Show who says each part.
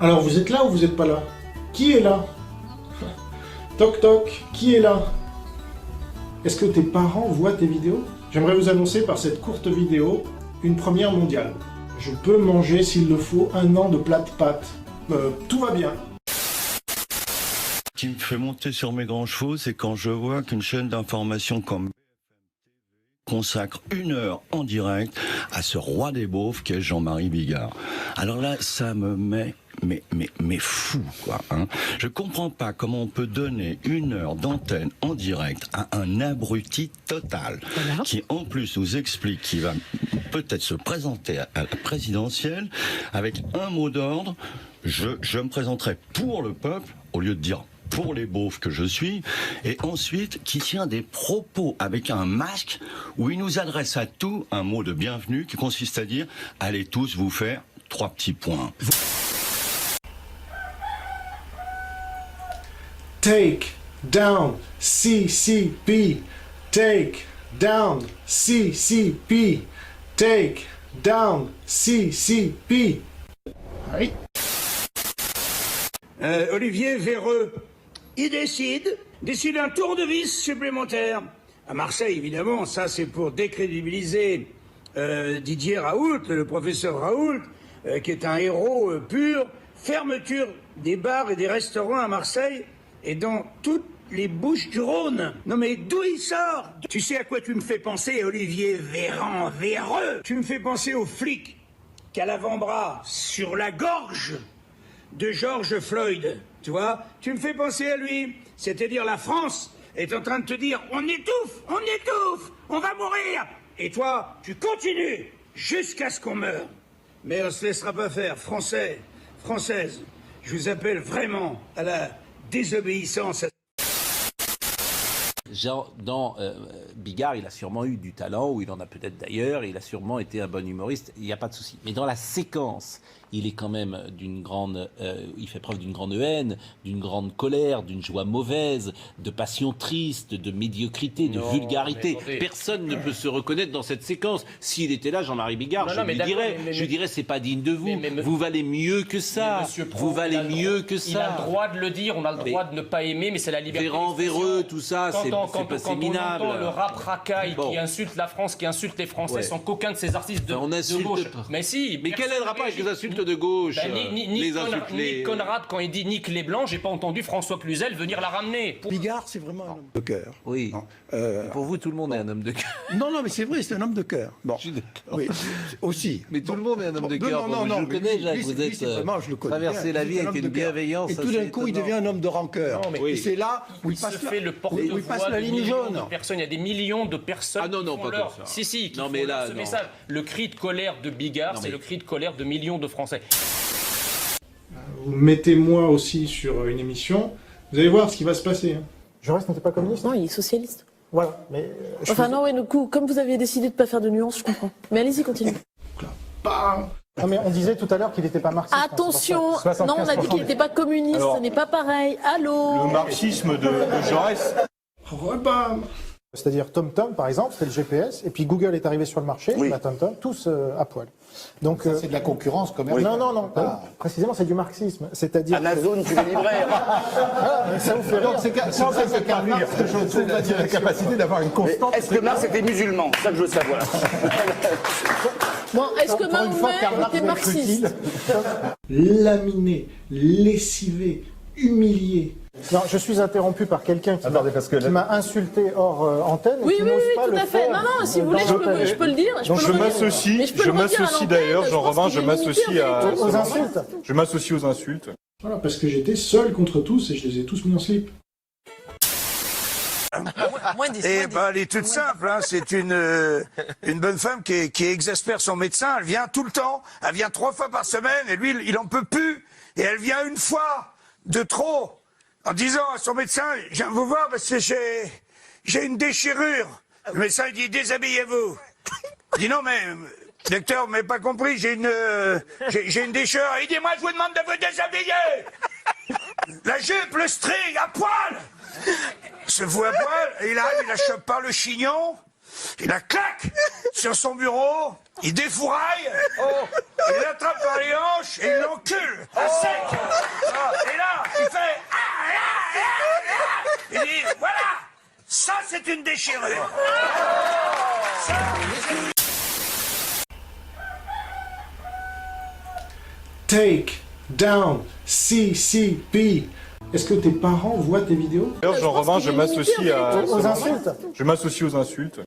Speaker 1: Alors vous êtes là ou vous n'êtes pas là? Qui est là? Toc toc, qui est là? Est-ce que tes parents voient tes vidéos? J'aimerais vous annoncer par cette courte vidéo une première mondiale. Je peux manger s'il le faut 1 an de plats de pâtes. Tout va bien.
Speaker 2: Ce qui me fait monter sur mes grands chevaux, c'est quand je vois qu'une chaîne d'information comme consacre 1 heure en direct à ce roi des beaufs qu'est Jean-Marie Bigard. Alors là, ça me met mais fou, quoi. Hein. Je comprends pas comment on peut donner 1 heure d'antenne en direct à un abruti total, qui en plus nous explique qu'il va peut-être se présenter à la présidentielle avec un mot d'ordre: je me présenterai pour le peuple, au lieu de dire pour les beaufs que je suis, et ensuite qui tient des propos avec un masque où il nous adresse à tous un mot de bienvenue qui consiste à dire: allez tous vous faire 3 petits points.
Speaker 1: Take down CCP. Take down CCP. Take down CCP. Oui.
Speaker 3: Olivier Véreux, il décide un tour de vis supplémentaire. À Marseille, évidemment, ça c'est pour décrédibiliser Didier Raoult, le professeur Raoult, qui est un héros pur. Fermeture des bars et des restaurants à Marseille et dans toutes les Bouches-du-Rhône. Non mais d'où il sort? Tu sais à quoi tu me fais penser, Olivier Véreux? Tu me fais penser au flic qui a l'avant-bras sur la gorge de George Floyd, tu vois? Tu me fais penser à lui. C'est-à-dire la France est en train de te dire: on étouffe, on va mourir. Et toi, tu continues jusqu'à ce qu'on meure. Mais on ne se laissera pas faire. Français, Françaises, je vous appelle vraiment à la désobéissance.
Speaker 4: Genre, dans Bigard, il a sûrement eu du talent, ou il en a peut-être d'ailleurs, il a sûrement été un bon humoriste, il n'y a pas de souci. Mais dans la séquence, il est quand même il fait preuve d'une grande haine, d'une grande colère, d'une joie mauvaise, de passion triste, de médiocrité, de vulgarité. Personne ne peut se reconnaître dans cette séquence. S'il était là, Jean-Marie Bigard, je lui dirais, c'est pas digne de vous. Vous valez mieux que ça. Vous valez mieux que ça.
Speaker 5: Il a le droit de le dire, on a le droit de ne pas aimer, mais c'est la liberté.
Speaker 4: Véreux, tout ça, c'est pas séminable.
Speaker 5: Quand on entend le rap racaille qui insulte la France, qui insulte les Français, sans qu'aucun de ces artistes de gauche. Mais si.
Speaker 4: Mais quel est le rapport avec les insultes de gauche?
Speaker 5: Nick Conrad, quand il dit nique les blancs, j'ai pas entendu François Cluzel venir la ramener.
Speaker 6: Bigard, c'est vraiment un homme de cœur.
Speaker 4: Oui. Pour vous, tout le monde est un homme de cœur.
Speaker 6: Non, mais c'est vrai, c'est un homme de cœur. Bon.
Speaker 4: Je suis d'accord.
Speaker 6: Oui, aussi.
Speaker 4: Mais tout le monde est un homme de cœur.
Speaker 6: Non,
Speaker 4: je le connais, Jacques. Vous êtes traversé la vie avec une bienveillance.
Speaker 6: Et tout d'un coup, il devient un homme de rancœur. Et c'est là où il passe la ligne jaune.
Speaker 5: Il y a des millions de personnes.
Speaker 4: Ah non, pas comme ça.
Speaker 5: Si.
Speaker 4: Non, mais là,
Speaker 5: ce message. Le cri de colère de Bigard, c'est le cri de colère de millions de Français.
Speaker 1: Vous mettez moi aussi sur une émission, vous allez voir ce qui va se passer.
Speaker 7: Jaurès n'était pas communiste?
Speaker 8: Non, il est socialiste.
Speaker 7: Voilà, mais...
Speaker 8: du coup, comme vous aviez décidé de ne pas faire de nuances, je comprends. Mais allez-y, continuez.
Speaker 7: Non, mais on disait tout à l'heure qu'il n'était pas marxiste.
Speaker 8: Attention, non, on a dit qu'il n'était pas communiste, ce n'est pas pareil. Allô?
Speaker 9: Le marxisme de Jaurès.
Speaker 7: C'est-à-dire TomTom, par exemple, c'est le GPS, et puis Google est arrivé sur le marché, la TomTom, tous à poil. Donc
Speaker 10: c'est de la concurrence commerciale.
Speaker 7: Non. Précisément, c'est du marxisme. C'est-à-dire
Speaker 10: Amazon, tu es libraire.
Speaker 7: Ça vous fait rire.
Speaker 6: C'est la capacité d'avoir une constante.
Speaker 10: Est-ce que Marx était musulman? C'est ça que je veux savoir.
Speaker 8: Bon, est-ce que Mahomet était marxiste?
Speaker 1: Laminé, lessivé, humilié.
Speaker 7: Non, je suis interrompu par quelqu'un qui m'a insulté hors antenne.
Speaker 8: Oui,
Speaker 7: qui n'ose pas
Speaker 8: tout
Speaker 7: le
Speaker 8: à fait.
Speaker 7: faire.
Speaker 8: Non, si vous voulez, je peux le dire.
Speaker 9: Donc je m'associe d'ailleurs, Jean Robin, je m'associe
Speaker 7: aux insultes.
Speaker 9: Je m'associe aux insultes.
Speaker 1: Voilà, parce que j'étais seul contre tous et je les ai tous mis en slip.
Speaker 3: Elle est toute simple, hein. C'est une bonne femme qui exaspère son médecin. Elle vient tout le temps, elle vient 3 fois par semaine, et lui, il en peut plus. Et elle vient 1 fois de trop, en disant à son médecin: je viens vous voir parce que j'ai une déchirure. Le médecin, il dit: déshabillez-vous. Il dit: non, mais, docteur, vous m'avez pas compris, j'ai une déchirure. Il dit: moi, je vous demande de vous déshabiller. La jupe, le string, à poil. Se fout à poil, et il arrive, il la chope par le chignon, il la claque sur son bureau, il défouraille, il l'attrape par les hanches et il l'encule à sec. Et là, il fait il dit voilà, ça c'est une déchirure. Ça,
Speaker 1: Take down CCP. Est-ce que tes parents voient tes vidéos?
Speaker 9: D'ailleurs, Jean Robin, je m'associe
Speaker 7: aux insultes.
Speaker 9: Je m'associe aux insultes.